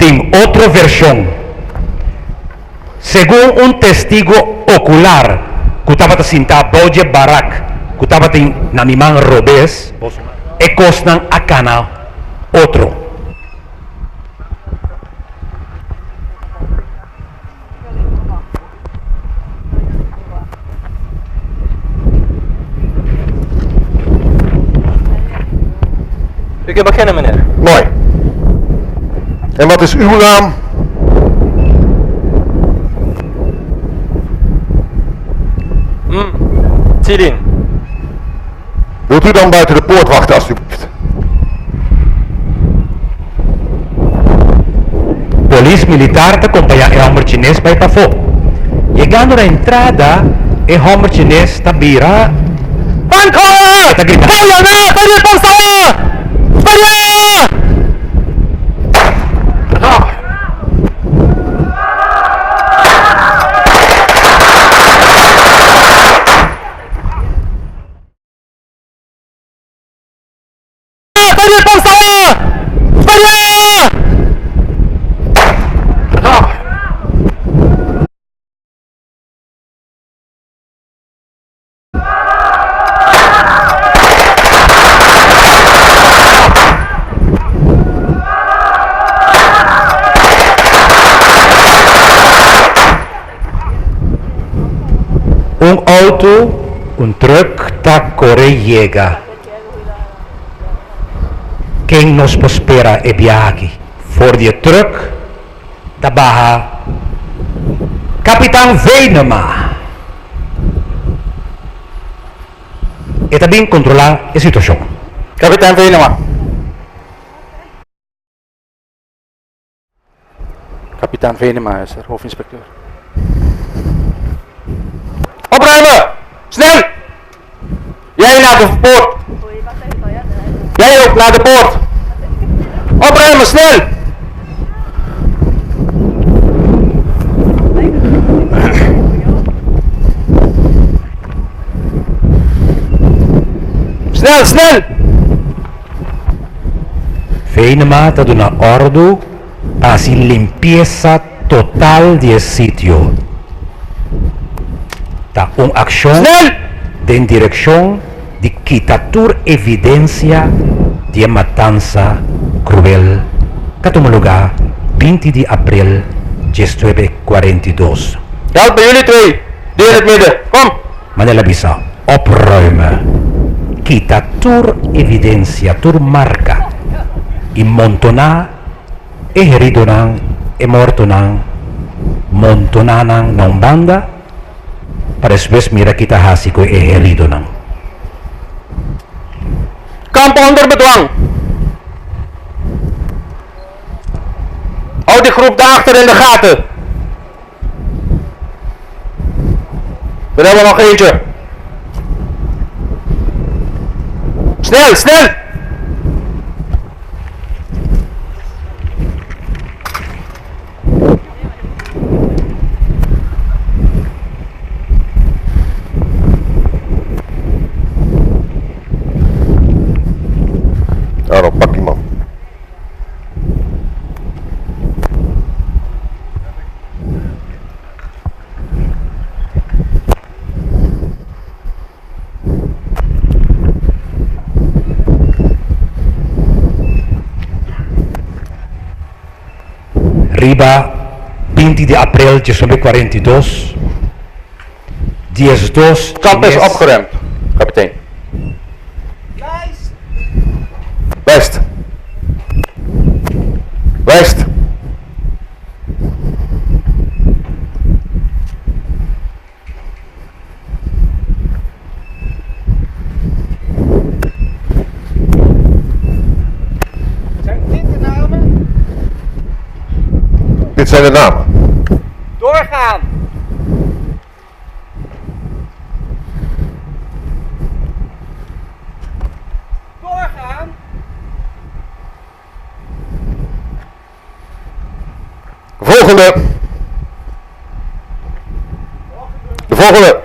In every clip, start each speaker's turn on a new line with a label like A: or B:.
A: Din otra versión. Según un testigo ocular, kutapata sinta Boje Barak, kutapata namiman Rodés, ekosnan akana otro.
B: U kunt beginnen, meneer.
C: Mooi. En wat is uw naam?
B: Tilin.
C: Wilt u dan buiten de poort wachten, alstublieft?
A: Polis militar te acompaña el hombre chinés bij Pafo. Llegando a la entrada, el hombre chinés tabira. ¡Banco! Está gritando. ¡Váyame! ¡Perdi por favor! ¡Vaya! ¡Perdi por favor! ¡Vaya! Un auto, un truck, ta corre llega. Quem nos prospera e viaje. Voor die truck, ta baja. Kapitein Venema. E também controlar a situação.
B: Kapitein Venema. Kapitein Venema is er, hoofdinspecteur. Opruimen! Snel! Jij naar de poort! Jij ook naar de poort! Opruimen, snel! Snel, snel!
A: Venema ta una ordo para sin limpieza total del sitio. Ta un acción en dirección de quitar evidencia de matanza cruel que tomó lugar 20 de abril de 1942.
B: Help bij jullie twee, die in het midden, kom!
A: Manela Bisa, opruimen. Quitar evidencia, marca. Y montona, e herido nang, e morto nang, montonanan ng banda, para después mira kita hasiko e herido nang.
B: Kamp onder bedwang! Hou die groep daarachter in de gaten! We hebben nog eentje! Snel, snel!
C: Daarop, pak die man.
A: Riba, 20 de abril de 1942. 10-2.
B: Kamp is opgeruimd, kapitein.
C: West. West. Dit zijn de namen.
B: Doorgaan! Doorgaan!
C: Volgende. De volgende.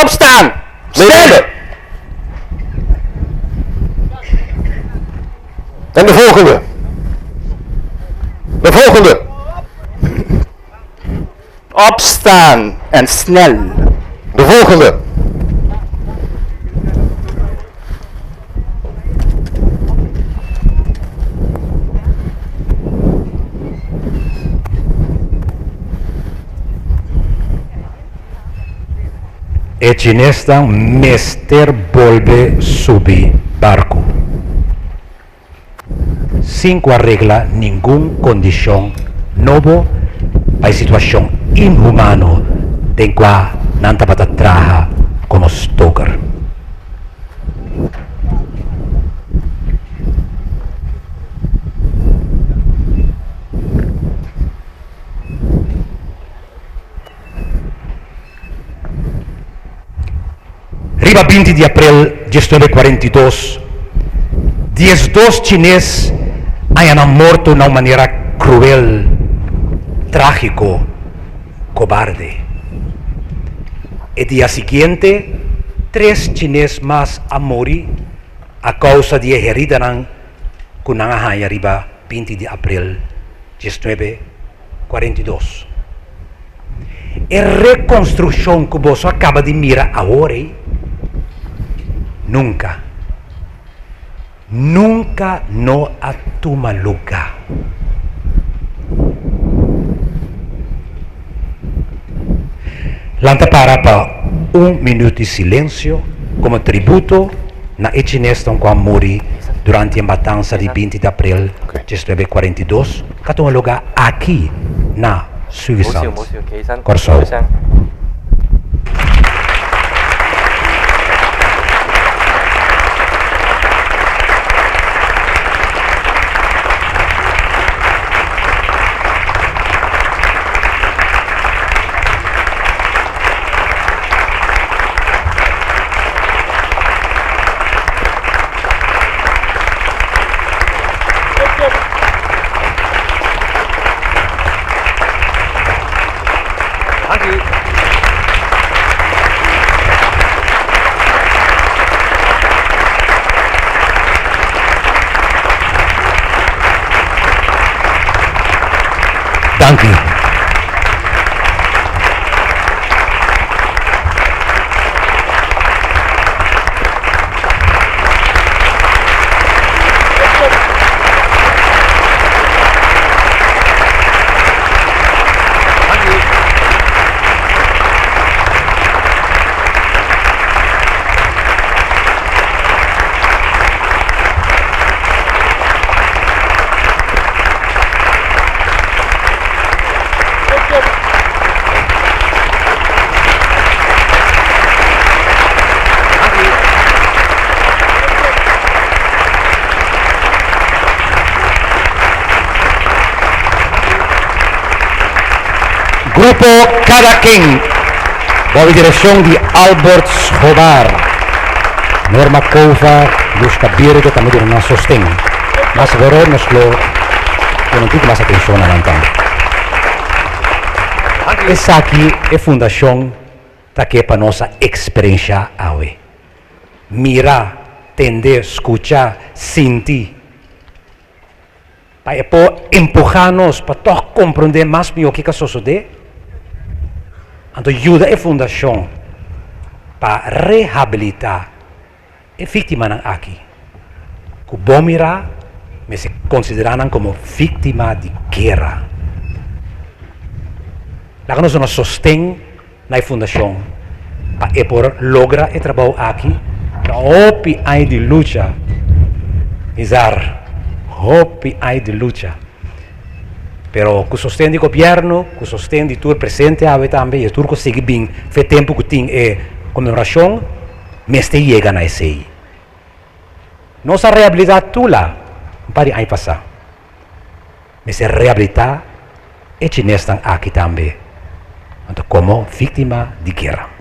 B: Opstaan!
C: Snel! En de volgende. De volgende.
B: Opstaan en snel.
C: De volgende.
A: E chinês dan mester volve subir barco. Sin arregla ningún condición novo para situación inhumano de qua nanta patatraha como Stoker. Riba 20 de abril de 1942, 12 chineses hayan muerto de una manera cruel, trágico, cobarde. El día siguiente, 3 chineses más han muerto a causa de heridas con la riba 20 de abril de 1942. La reconstrucción que vos acaba de mirar ahora, nunca no a toma lugar. Lanta para un minuto de silencio como tributo na chinês que morri durante a matança de 20 de abril de 1942, que toma lugar aqui na Suíça. Corsou. Dank u. Grupo Cadaquén, bajo dirección de Albert Schobar, Norma Cova, Luz Cabirga, también de una sostén. Más valor nos lo con más atención adelantando. Esa aquí es fundación que para nuestra experiencia hoy. Mira, tender, escuchar, sentir. Para empujarnos para todos compreender más o que sucede. Então, ajuda a fundação para reabilitar a vítima aqui. Que bom mirar, mas se consideram como vítima de guerra. Lá que nós nos sostém na fundação para por lograr o trabalho aqui, para hopi aí de luta, izar, hopi aí de luta. Pero com o sustento do governo, com o sustento de tudo presente, também, e tudo que segue bem, faz tempo que tem comemoração, mas te chega na esse. Nossa reabilitar tudo lá, não pode aí passar. Mas se reabilitar, é chinês aqui também, como vítima de guerra.